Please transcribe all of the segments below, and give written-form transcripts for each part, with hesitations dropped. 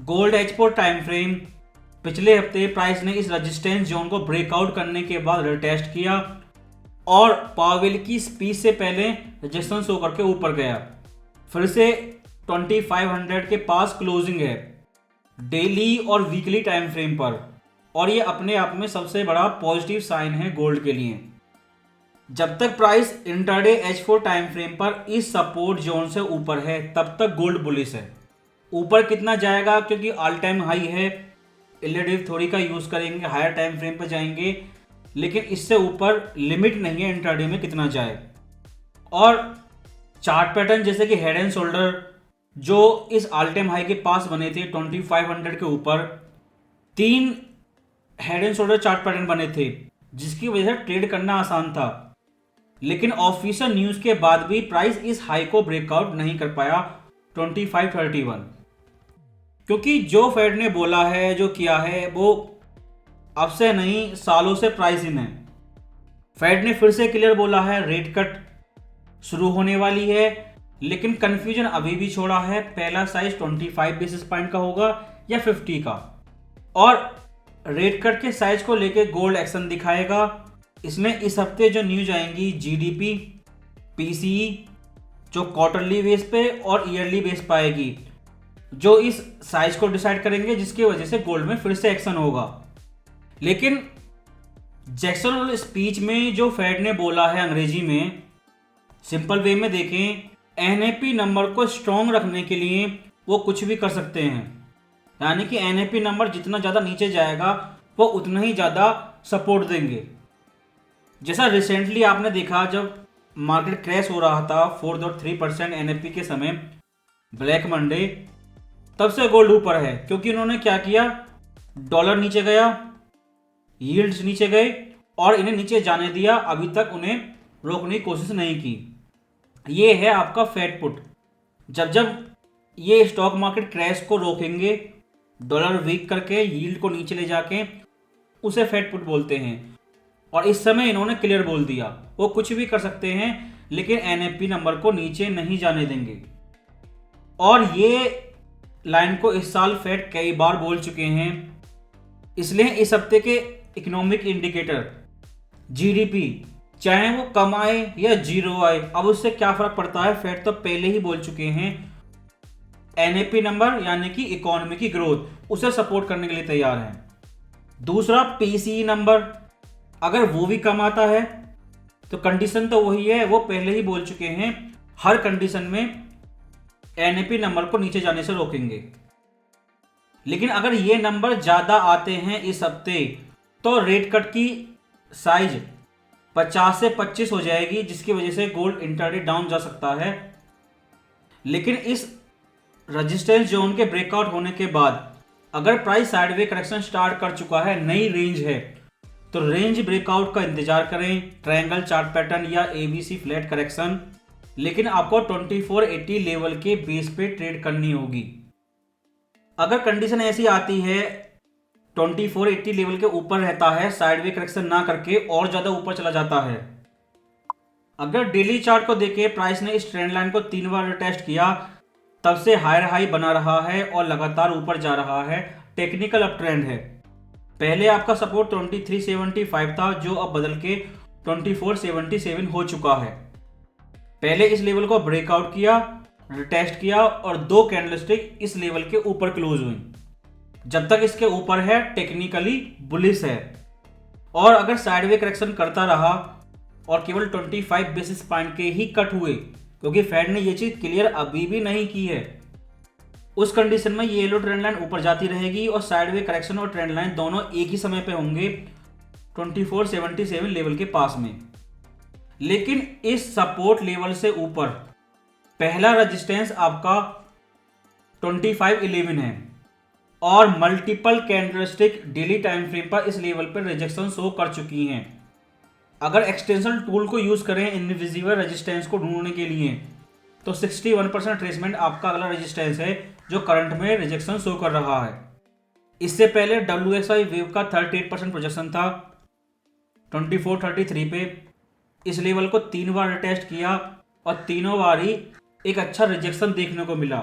Gold H4 time frame पिछले हफ्ते price ने इस रेजिस्टेंस जोन को ब्रेकआउट करने के बाद रिटेस्ट किया और पावेल की स्पीच से पहले रेजिस्टेंस होकर के ऊपर गया। फिर से 2500 के पास क्लोजिंग है डेली और वीकली टाइम फ्रेम पर, और ये अपने आप में सबसे बड़ा पॉजिटिव साइन है गोल्ड के लिए। जब तक price intraday H4 time frame पर इस सपोर्ट जोन से ऊपर है तब तक गोल्ड बुलिश है। ऊपर कितना जाएगा, क्योंकि ऑल टाइम हाई है, इलेटिव थ्योरी का यूज करेंगे, हायर टाइम फ्रेम पर जाएंगे, लेकिन इससे ऊपर लिमिट नहीं है इंट्राडे में कितना जाए। और चार्ट पैटर्न जैसे कि हेड एंड शोल्डर जो इस ऑल टाइम हाई के पास बने थे 2500 के ऊपर, 3 head and shoulder chart pattern बने थे जिसकी वजह से ट्रेड करना आसान था। लेकिन ऑफिशियल न्यूज के बाद भी प्राइस इस हाई को ब्रेकआउट नहीं कर पाया 2531, क्योंकि जो फेड ने बोला है, जो किया है, वो अब से नहीं सालों से प्राइस इन है। फेड ने फिर से क्लियर बोला है रेट कट शुरू होने वाली है, लेकिन कंफ्यूजन अभी भी छोड़ा है, पहला साइज 25 बेसिस पॉइंट का होगा या 50 का। और रेट कट के साइज को लेके गोल्ड एक्शन दिखाएगा। इसमें इस हफ्ते जो न्यूज आएंगी जीडीपी, पीसीई, जो क्वार्टरली बेस पे और ईयरली बेस पे आएगी, जो इस साइज को डिसाइड करेंगे, जिसकी वजह से गोल्ड में फिर से एक्शन होगा। लेकिन जैक्सन होल स्पीच में जो फेड ने बोला है अंग्रेजी में, सिंपल वे में देखें, एनएपी नंबर को स्ट्रॉन्ग रखने के लिए वो कुछ भी कर सकते हैं। यानी कि एनएपी नंबर जितना ज़्यादा नीचे जाएगा वो उतना ही ज़्यादा सपोर्ट देंगे। जैसा रिसेंटली आपने देखा जब मार्केट क्रैश हो रहा था 4.3% एनएपी के समय, ब्लैक मंडे, तब से गोल्ड ऊपर है, क्योंकि उन्होंने क्या किया, डॉलर नीचे गया, यील्ड्स नीचे गए और इन्हें नीचे जाने दिया, अभी तक उन्हें रोकने की कोशिश नहीं की। ये है आपका फेड पुट। जब जब ये स्टॉक मार्केट क्रैश को रोकेंगे, डॉलर वीक करके यील्ड को नीचे ले जाके, उसे फेड पुट बोलते हैं। और इस समय इन्होंने क्लियर बोल दिया वो कुछ भी कर सकते हैं, लेकिन एनएपी नंबर को नीचे नहीं जाने देंगे। और ये लाइन को इस साल फेड कई बार बोल चुके हैं। इसलिए इस हफ्ते के इकोनॉमिक इंडिकेटर जीडीपी, चाहे वो कम आए या जीरो आए, अब उससे क्या फर्क पड़ता है, फेड तो पहले ही बोल चुके हैं एनएपी नंबर यानी कि इकोनॉमी की ग्रोथ, उसे सपोर्ट करने के लिए तैयार हैं। दूसरा पीसीई नंबर, अगर वो भी कम आता है तो कंडीशन तो वही है, वो पहले ही बोल चुके हैं हर कंडीशन में एनएपी नंबर को नीचे जाने से रोकेंगे। लेकिन अगर ये नंबर ज़्यादा आते हैं इस हफ्ते तो रेट कट की साइज 50 से 25 हो जाएगी, जिसकी वजह से गोल्ड इंट्राडे डाउन जा सकता है। लेकिन इस रेजिस्टेंस जोन के ब्रेकआउट होने के बाद अगर प्राइस साइडवे करेक्शन स्टार्ट कर चुका है, नई रेंज है, तो रेंज ब्रेकआउट का इंतजार करें, ट्रायंगल चार्ट पैटर्न या एबीसी फ्लैट करेक्शन। लेकिन आपको 2480 लेवल के बेस पे ट्रेड करनी होगी। अगर कंडीशन ऐसी आती है 2480 लेवल के ऊपर रहता है, साइडवे करेक्शन ना करके और ज्यादा ऊपर चला जाता है। अगर डेली चार्ट को देखें, प्राइस ने इस ट्रेंड लाइन को 3 बार रिटेस्ट किया, तब से हायर हाई बना रहा है और लगातार ऊपर जा रहा है, टेक्निकल अप ट्रेंड है। पहले आपका सपोर्ट 2375 था, जो अब बदल के 2477 हो चुका है। पहले इस लेवल को ब्रेकआउट किया, रिटेस्ट किया और 2 कैंडलस्टिक इस लेवल के ऊपर क्लोज हुई। जब तक इसके ऊपर है टेक्निकली बुलिश है। और अगर साइडवे करेक्शन करता रहा और केवल 25 बेसिस पॉइंट के ही कट हुए, क्योंकि फेड ने ये चीज क्लियर अभी भी नहीं की है, उस कंडीशन में ये येलो ट्रेंड लाइन ऊपर जाती रहेगी और साइडवे करेक्शन और ट्रेंड लाइन दोनों एक ही समय पे होंगे 2477 लेवल के पास में। लेकिन इस सपोर्ट लेवल से ऊपर पहला रेजिस्टेंस आपका 2511 है और multiple candlestick daily time frame पर इस लेवल पर रिजेक्शन शो कर चुकी हैं। अगर एक्सटेंशन टूल को यूज करें इनविजिबल रेजिस्टेंस को ढूंढने के लिए, तो 61% ट्रेसमेंट आपका अगला रेजिस्टेंस है जो करंट में रिजेक्शन शो कर रहा है। इससे पहले WSI वेव का 38% प्रोजेक्शन था 2433 पे। इस लेवल को 3 बार रिटेस्ट किया और तीनों बार ही एक अच्छा रिजेक्शन देखने को मिला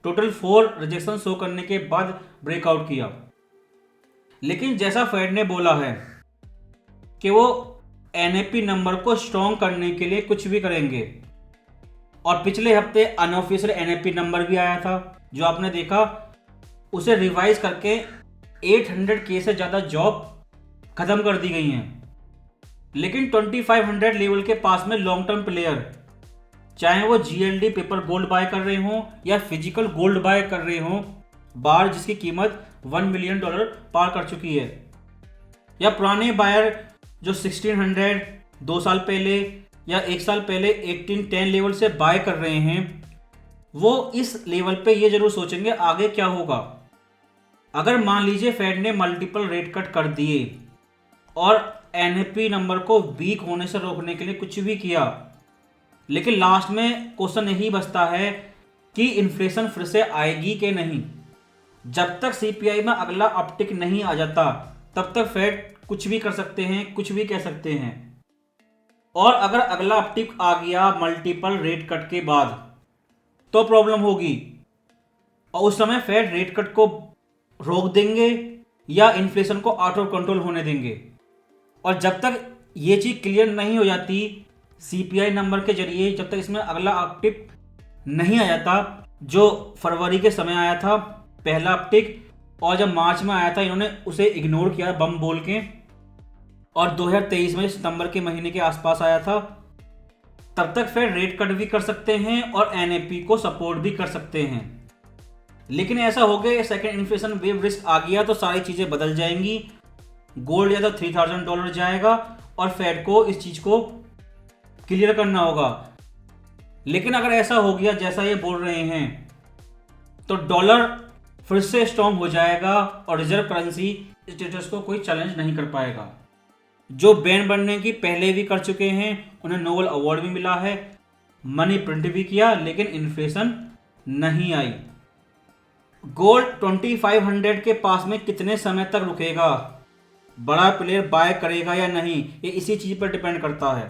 टोटल 4 रिजेक्शन शो करने के बाद ब्रेकआउट किया। लेकिन जैसा फेड ने बोला है कि वो एनएपी नंबर को स्ट्रॉन्ग करने के लिए कुछ भी करेंगे, और पिछले हफ्ते अनऑफिशियल एनएपी नंबर भी आया था जो आपने देखा, उसे रिवाइज करके 800K से ज़्यादा जॉब खत्म कर दी गई हैं। लेकिन 2500 लेवल के पास में लॉन्ग टर्म प्लेयर, चाहे वो जीएलडी पेपर गोल्ड बाय कर रहे हों या फिजिकल गोल्ड बाय कर रहे हों, बार जिसकी कीमत $1 मिलियन पार कर चुकी है, या पुराने बायर जो 1600 2 साल पहले या 1 साल पहले 1810 लेवल से बाय कर रहे हैं, वो इस लेवल पे ये जरूर सोचेंगे आगे क्या होगा। अगर मान लीजिए फेड ने मल्टीपल रेट कट कर दिए और एनएपी नंबर को वीक होने से रोकने के लिए कुछ भी किया, लेकिन लास्ट में क्वेश्चन यही बचता है कि इन्फ्लेशन फिर से आएगी कि नहीं। जब तक सीपीआई में अगला अपटिक नहीं आ जाता तब तक फेड कुछ भी कर सकते हैं, कुछ भी कह सकते हैं। और अगर अगला अपटिक आ गया मल्टीपल रेट कट के बाद तो प्रॉब्लम होगी, और उस समय फेड रेट कट को रोक देंगे या इन्फ्लेशन को आउट ऑफ कंट्रोल होने देंगे। और जब तक ये चीज़ क्लियर नहीं हो जाती सीपीआई नंबर के जरिए, जब तक इसमें अगला अपटिक नहीं आ जाता, जो फरवरी के समय आया था पहला अपटिक, और जब मार्च में आया था इन्होंने उसे इग्नोर किया बम बोल के, और 2023 में सितंबर के महीने के आसपास आया था, तब तक फिर रेट कट भी कर सकते हैं और एनएपी को सपोर्ट भी कर सकते हैं। लेकिन ऐसा हो गया सेकेंड इन्फ्लेशन वेव रिस्क आ गया तो सारी चीज़ें बदल जाएंगी। गोल्ड या तो $3000 जाएगा और फेड को इस चीज़ को क्लियर करना होगा। लेकिन अगर ऐसा हो गया जैसा ये बोल रहे हैं तो डॉलर फिर से स्ट्रॉन्ग हो जाएगा और रिजर्व करेंसी स्टेटस को कोई चैलेंज नहीं कर पाएगा। जो बैन बनने की पहले भी कर चुके हैं उन्हें नोबेल अवार्ड भी मिला है, मनी प्रिंट भी किया, लेकिन इन्फ्लेशन नहीं आई। गोल्ड 2500 के पास में कितने समय तक रुकेगा, बड़ा प्लेयर बाय करेगा या नहीं, ये इसी चीज पर डिपेंड करता है।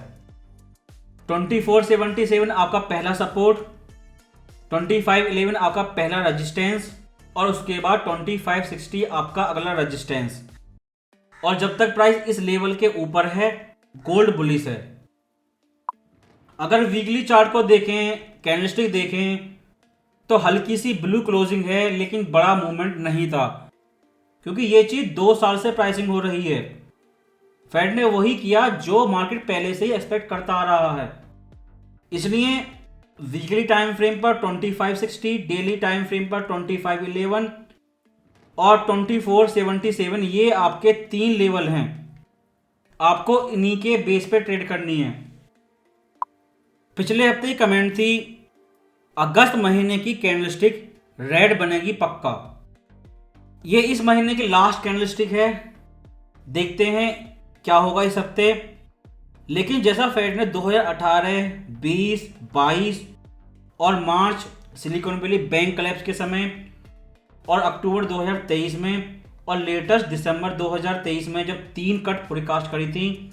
2477 आपका पहला सपोर्ट, 2511 आपका पहला रेजिस्टेंस, और उसके बाद 2560 आपका अगला रेजिस्टेंस। और जब तक प्राइस इस लेवल के ऊपर है गोल्ड बुलिश है। अगर वीकली चार्ट को देखें, कैंडलस्टिक देखें, तो हल्की सी ब्लू क्लोजिंग है लेकिन बड़ा मूवमेंट नहीं था, क्योंकि ये चीज 2 साल से प्राइसिंग हो रही है। फेड ने वही किया जो मार्केट पहले से ही एक्सपेक्ट करता आ रहा है। इसलिए वीकली टाइम फ्रेम पर 2560, डेली टाइम फ्रेम पर 2511 और 2477 ये आपके 3 लेवल हैं। आपको इन्हीं के बेस पे ट्रेड करनी है। पिछले हफ्ते की कमेंट थी अगस्त महीने की कैंडलस्टिक रेड बनेगी पक्का। ये इस महीने की लास्ट कैंडलस्टिक है, देखते हैं क्या होगा इस हफ्ते। लेकिन जैसा फेड ने 2018, 20, 22 और मार्च सिलिकॉन वैली बैंक कलेप्स के समय और अक्टूबर 2023 में और लेटेस्ट दिसंबर 2023 में जब 3 कट फोरकास्ट करी थी,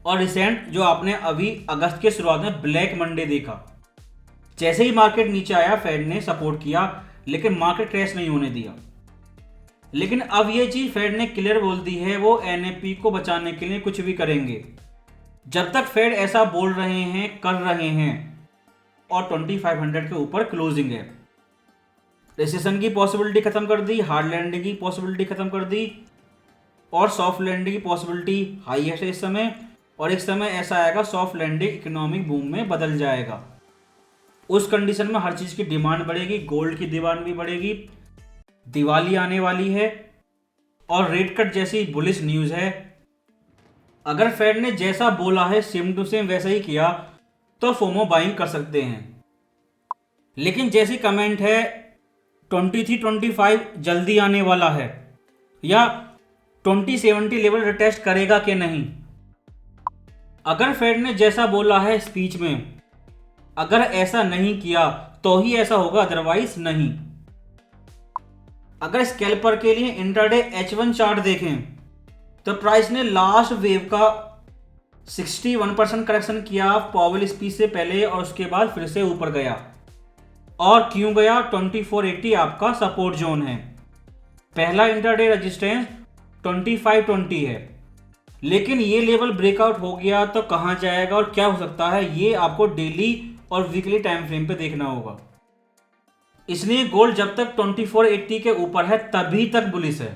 और रिसेंट जो आपने अभी अगस्त के शुरुआत में ब्लैक मंडे देखा। जैसे ही मार्केट नीचे आया फेड ने सपोर्ट किया लेकिन मार्केट क्रैश नहीं होने दिया। लेकिन अब ये चीज फेड ने क्लियर बोल दी है वो एनएपी को बचाने के लिए कुछ भी करेंगे। जब तक फेड ऐसा बोल रहे हैं, कर रहे हैं और 2500 के ऊपर क्लोजिंग है, रिसेशन की पॉसिबिलिटी खत्म कर दी, हार्ड लैंडिंग की पॉसिबिलिटी खत्म कर दी और सॉफ्ट लैंडिंग की पॉसिबिलिटी हाईएस्ट है इस समय। और एक समय ऐसा आएगा सॉफ्ट लैंडिंग इकोनॉमिक बूम में बदल जाएगा। उस कंडीशन में हर चीज़ की डिमांड बढ़ेगी, गोल्ड की डिमांड भी बढ़ेगी, दिवाली आने वाली है और रेट कट जैसी बुलिश न्यूज़ है। अगर फेड ने जैसा बोला है सेम टू सेम वैसा ही किया तो फोमो बाइंग कर सकते हैं। लेकिन जैसी कमेंट है 2325 जल्दी आने वाला है या 2070 लेवल रिटेस्ट करेगा कि नहीं। अगर फेड ने जैसा बोला है स्पीच में, अगर ऐसा नहीं किया तो ही ऐसा होगा, अदरवाइज नहीं। अगर स्कैल्पर के लिए इंट्राडे H1 चार्ट देखें तो प्राइस ने लास्ट वेव का 61% करेक्शन किया पॉवेल स्पीच से पहले और उसके बाद फिर से ऊपर गया। और क्यों गया 2480 आपका सपोर्ट जोन है। पहला इंटरडे रेजिस्टेंस 2520 है, लेकिन ये लेवल ब्रेकआउट हो गया तो कहां जाएगा और क्या हो सकता है ये आपको डेली और वीकली टाइम फ्रेम पे देखना होगा। इसलिए गोल्ड जब तक 2480 के ऊपर है तभी तक बुलिश है।